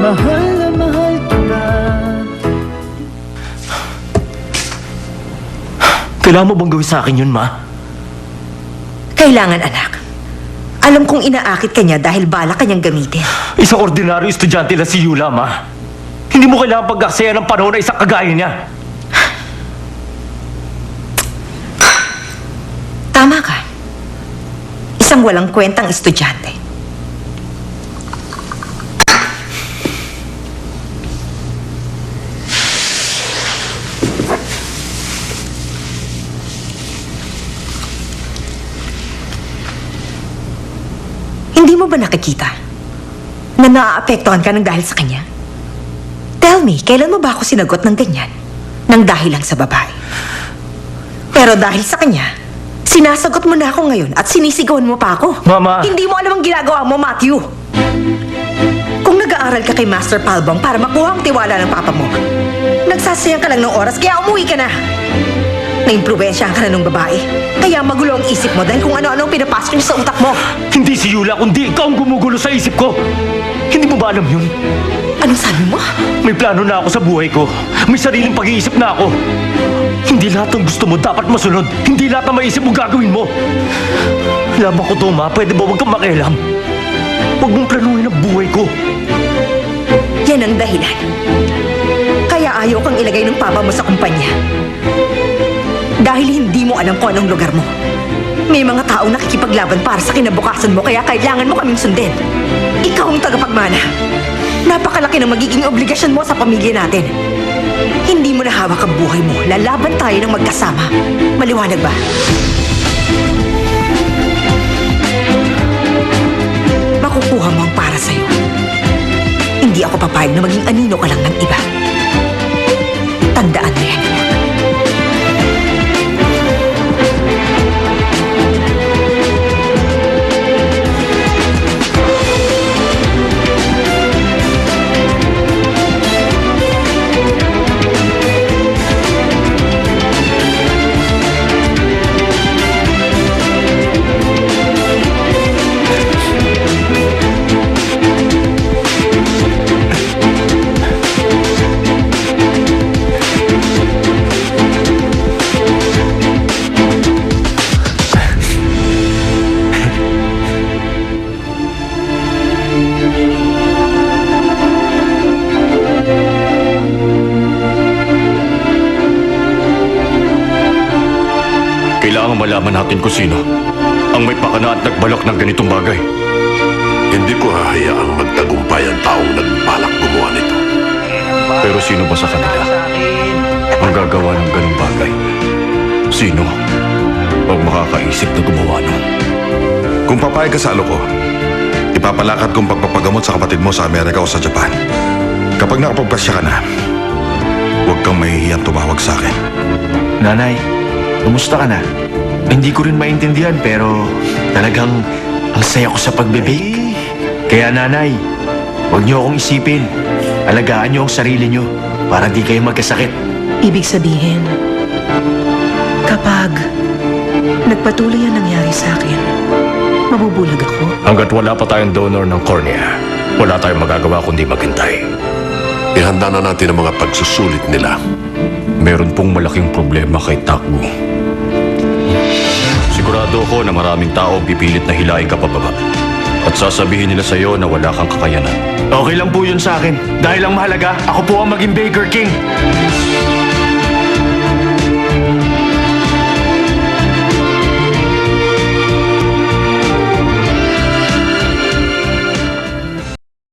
mahal na mahal kita. Kailangan mo bang gawin sa akin yun, Ma? Kailangan, anak. Alam kong inaakit ka niya dahil bala kanyang gamitin. Isang ordinaryo estudyante lang si Yula, Ma. Hindi mo kailangan pag-aksaya ng panahon na isang kagaya niya. Tama ka. Isang walang kwentang estudyante. Hindi mo ba nakikita na naaapektuhan ka ng dahil sa kanya? Tell me, kailan mo ba ako sinagot ng ganyan? Nang dahil lang sa babae. Pero dahil sa kanya, sinasagot mo na ako ngayon at sinisigawan mo pa ako. Mama! Hindi mo alam ang ginagawa mo, Matthew. Kung nag-aaral ka kay Master Palbong para makuha ang tiwala ng papa mo, nagsasayang ka lang ng oras kaya umuwi ka na. Naimpluwensyahan ka na ng babae. Kaya magulo ang isip mo dahil kung ano-ano ang pinapasok niya sa utak mo. Hindi si Yula, kundi ikaw ang gumugulo sa isip ko. Hindi mo ba alam yun? Anong sabi mo? May plano na ako sa buhay ko. May sariling pag-iisip na ako. Hindi lahat ng gusto mo dapat masunod. Hindi lahat ng maisip mo gagawin mo. Laban ko to, Ma. Pwede ba huwag kang makialam? Huwag mong planuhin ang buhay ko. Yan ang dahilan. Kaya ayaw kang ilagay ng papa mo sa kumpanya. Dahil hindi mo alam kung anong lugar mo. May mga taong nakikipaglaban para sa kinabukasan mo kaya kailangan mo kaming sundin. Ikaw ang tagapagmana. Napakalaki ng magiging obligasyon mo sa pamilya natin. Hindi mo na hawak ang buhay mo. Lalaban tayo ng magkasama. Maliwanag ba? Makukuha mo ang para sa'yo. Hindi ako papayag na maging anino ka lang ng iba. Tandaan mo yan. Kailangan malaman natin kung sino ang may pakana at nagbalak ng ganitong bagay. Hindi ko hahayaang magtagumpay ang taong nagbalak gumawa nito. Pero sino ba sa kanila ang gagawa ng ganung bagay? Sino ang makakaisip na gumawa nun? Kung papayag ka sa alok ko, ipapalakad kong pagpapagamot sa kapatid mo sa Amerika o sa Japan. Kapag nakapagpasya ka na, huwag kang mahihiyang tumawag sa akin. Nanay, kumusta ka na? Hindi ko rin maintindihan pero talagang ang saya ko sa pagbe-bake. Kaya nanay, huwag niyo akong isipin. Alagaan niyo ang sarili niyo para di kayo magkasakit. Ibig sabihin, kapag nagpatuloy ang nangyari sa akin, mabubulag ako. Hanggat wala pa tayong donor ng cornea, wala tayong magagawa kundi maghintay. Ihanda na natin ang mga pagsusulit nila. Meron pong malaking problema kay Takbo. Sigurado ko na maraming tao pipilit na hilahin ka pababa. At sasabihin nila sa'yo na wala kang kakayanan. Okay lang po yun sa akin. Dahil ang mahalaga, ako po ang maging Baker King.